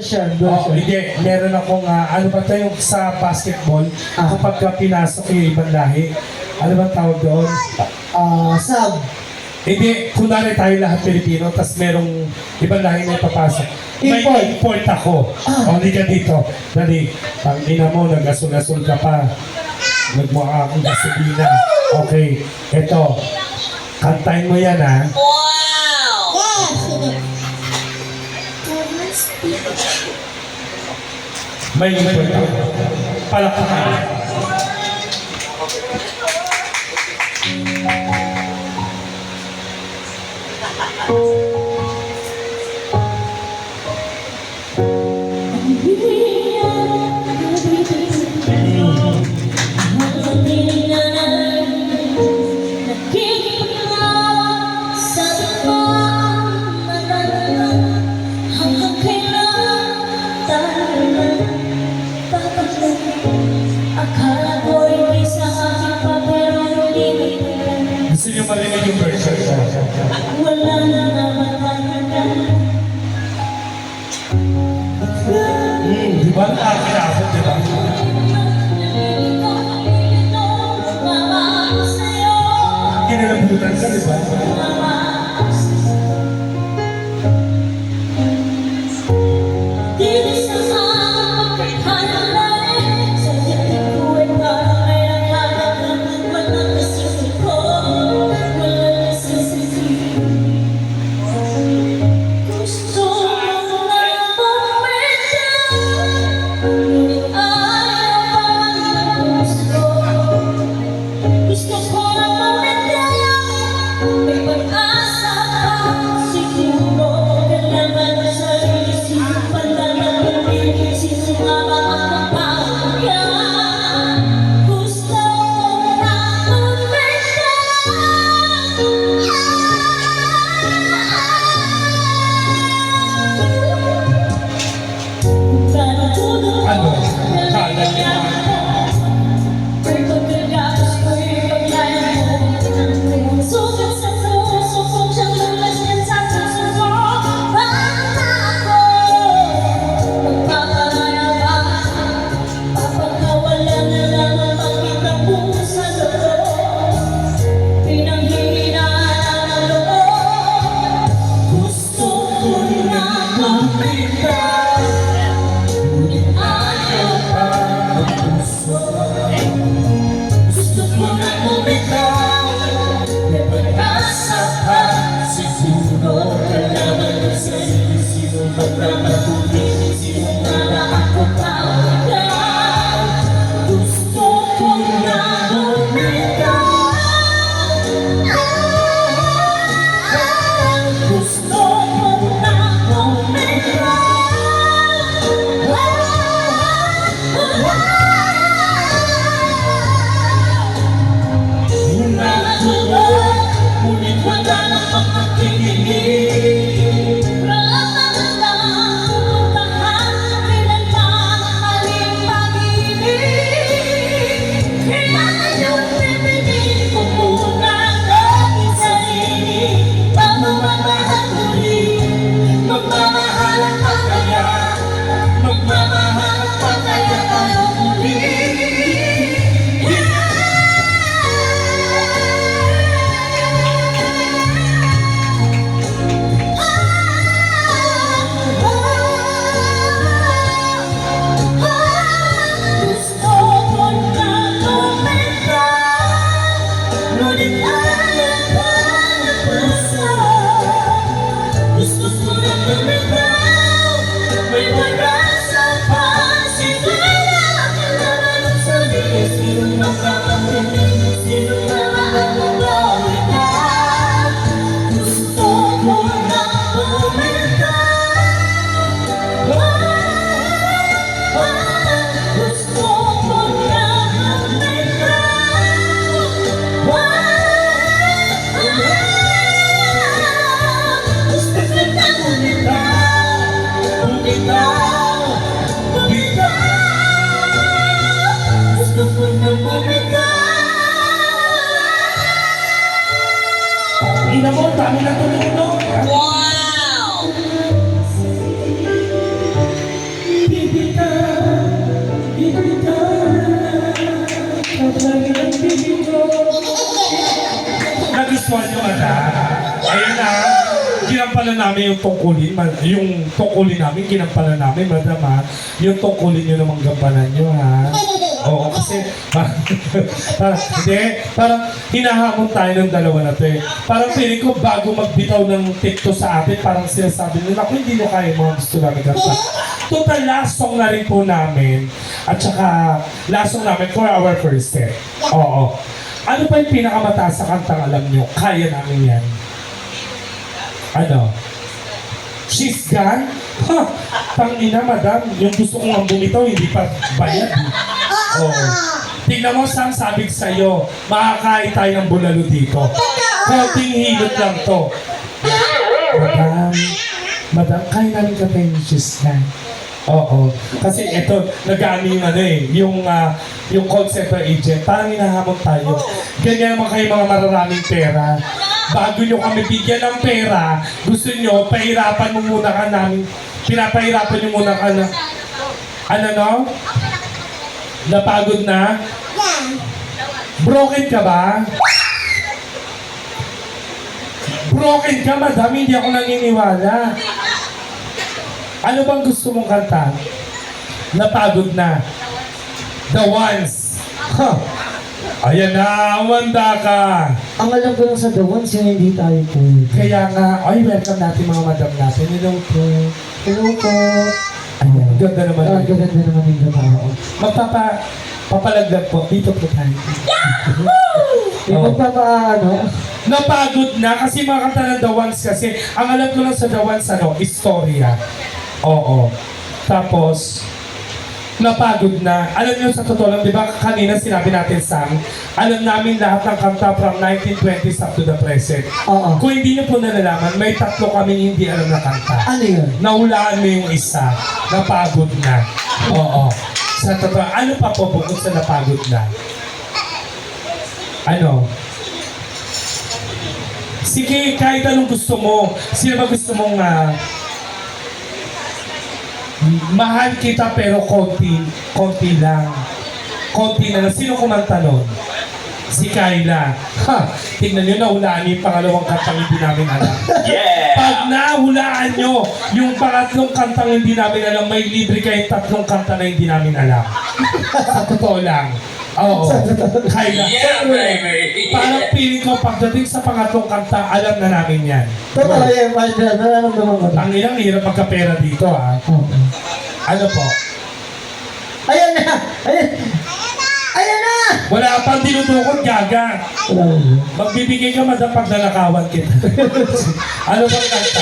Hindi, meron akong, ano ba tayo sa basketball, kapag ka pinasok yung ibang lahi, ano ba tawag doon? Sub. Hindi, kunwari tayo lahat Pilipino, tapos merong ibang lahi na ipapasok. May Import. import ako. O, hindi ka dito. Dali, tangina mo, nag-asul-asul ka pa. Nagmukha akong gasolina. Okay, eto. Kantahin mo yan, ha? May import ako. Palakpakan. Gusto niyo marinig yung version ko? Wala na naman Di ba? Nakakinabot, di ba? Kinalabutan ka, di ba? Gusto ko na pamilya, may pag-asa pa. Siguro kailangan na sarili, sino pa naman pipili, sino nga ba ang mapapagya? Gusto ko na pamilya. Ano? Kala niya. Sugat sa puso kong siyang lulas yan sa puso ko. Bata ako, magpaparaya ba? Papagkawala na lang ang pagkita mo sa loob. Pinanghihinaan ang loob. Gusto ko na mabigat, ngunit ayaw pa ang puso. Gusto ko na bumitaw, may pag-asa pa. Siguro kailangan na sa'yo, sino magpapatuloy, sino na ako pa. Gusto ko na bumitaw, gusto ko na bumitaw. Ngunit wala nang makakinig. Rasa na lang puntahan, kailanman ang maling pag-ibig. Kaya ngayon pipiliin ko muna ang aking sarili, bago magmahal muli. Magmamahalan pa kaya, magmamahalan pa kaya tayo muli. Gusto ko na bumitaw, may pag-asa pa. Siguro kailangan ng sarili, sino magkakapili, sino na ang mabawitan. Gusto ko na bumitaw, gusto ko na Ina mo, dami na tulog, no? Wow! ginampalan namin yung tungkulin, yung tungkulin namin, ginampalan namin, madam ha. Yung tungkulin nyo namang gampanan nyo ha. Oo, kasi parang hinahamon tayo ng dalawa na to eh. Parang feeling ko bago magbitaw ng tikto sa atin, parang sinasabi nila, ako hindi nyo kaya mga gusto namin kanta. Total, last song na rin po namin. At saka, last song namin for our first set. Oo. Ano pa yung pinakamataas sa kantang alam nyo? Kaya namin yan. Ano? She's gone? Ha! Tangina, madam. Yung gusto kong ang bumitaw, hindi pa bayad. Oo. Tingnan mo, Sam, sabi ko sa'yo, makakain tayo ng bulalo dito. Konting hilot lang to. Madam, kaya namin ka tayo yung she's gone. Oo. Kasi ito, nag-ano yung ano eh, yung call center agent, parang hinahamon tayo. Ganyan naman kayo mga mararaming pera. Bago nyo kami bigyan ng pera, gusto nyo, pahirapan mo muna ka namin, pinapahirapan nyo muna ka na, ano no? Napagod na? Broken ka ba? Broken ka, madam, hindi ako naniniwala. Ano bang gusto mong kanta? Napagod na. The Ones. Huh. Ayan na, umanda ka. Ang alam ko lang sa The Ones, yung hindi tayo po. Kaya nga, ay, welcome natin mga madam natin. Hello po. Hello po. Ayan, ganda naman. Ganda naman yung tao. Papalaglag po. Dito po tayo. Yung Oo. ano? Napagod na kasi mga kanta ng The Ones kasi ang alam ko lang sa The Ones ano, istorya. Oo. Tapos, napagod na. Alam niyo sa totoo lang, di ba kanina sinabi natin Sam, alam namin lahat ng kanta from 1920s up to the present. Oo. Kung hindi niyo po nalalaman, may tatlo kaming hindi alam na kanta. Ano yun? Nahulaan mo yung isa, napagod na. Oo. Sa totoo, ano pa po bukod sa napagod na? Ano? Sige, kahit anong gusto mo. Sino ba gusto mong mahal kita pero konti lang. Konti na lang. Sino kumanta nun? Si Kyla. Ha! Tingnan nyo, nahulaan niyo yung pangalawang kantang hindi namin alam. Yeah! Pag nahulaan nyo yung pangatlong kantang hindi namin alam, may libre kayong tatlong kanta na hindi namin alam. Sa totoo lang. Oo. Kyla. Yeah, baby! Parang feeling ko, pagdating sa pangatlong kanta, alam na namin yan. Totoo yan, Marjan. Nararamdaman ko. Ang ilang hirap magkapera dito, ha? Oo. Ano po? Ayan na! Ayan na! Wala pang dinudukot, gaga. Wala na. Magbibigay ka, madam, pag nanakawan kita. Ano bang kanta?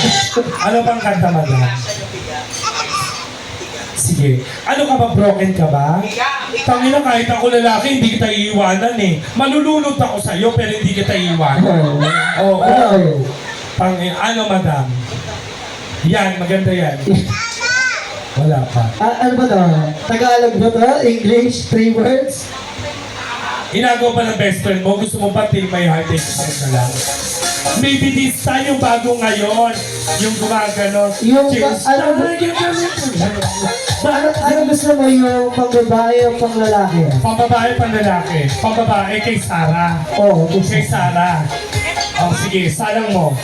Ano bang kanta, madam? Sige. Ano ka ba? Broken ka ba? Tangina, kahit ako lalaki, hindi kita iiwanan eh. Malulunod ako sa'yo, pero hindi kita iiwanan. Oo. Ano? Ano, madam? Yan, maganda yan. Wala pa. Ano ba to? Tagalog ba to? English? 3 words? Inagaw pa ng best friend mo, gusto mo ba till my heart is na lang? Maybe this time yung bago ngayon, yung gumagano. Yung Cheers. Ano gusto mo, yung pang babae o pang lalaki? Pambabae, panlalaki. Pambabae kay Sarah. Oo, Kay Sarah. Oh, sige, salang mo.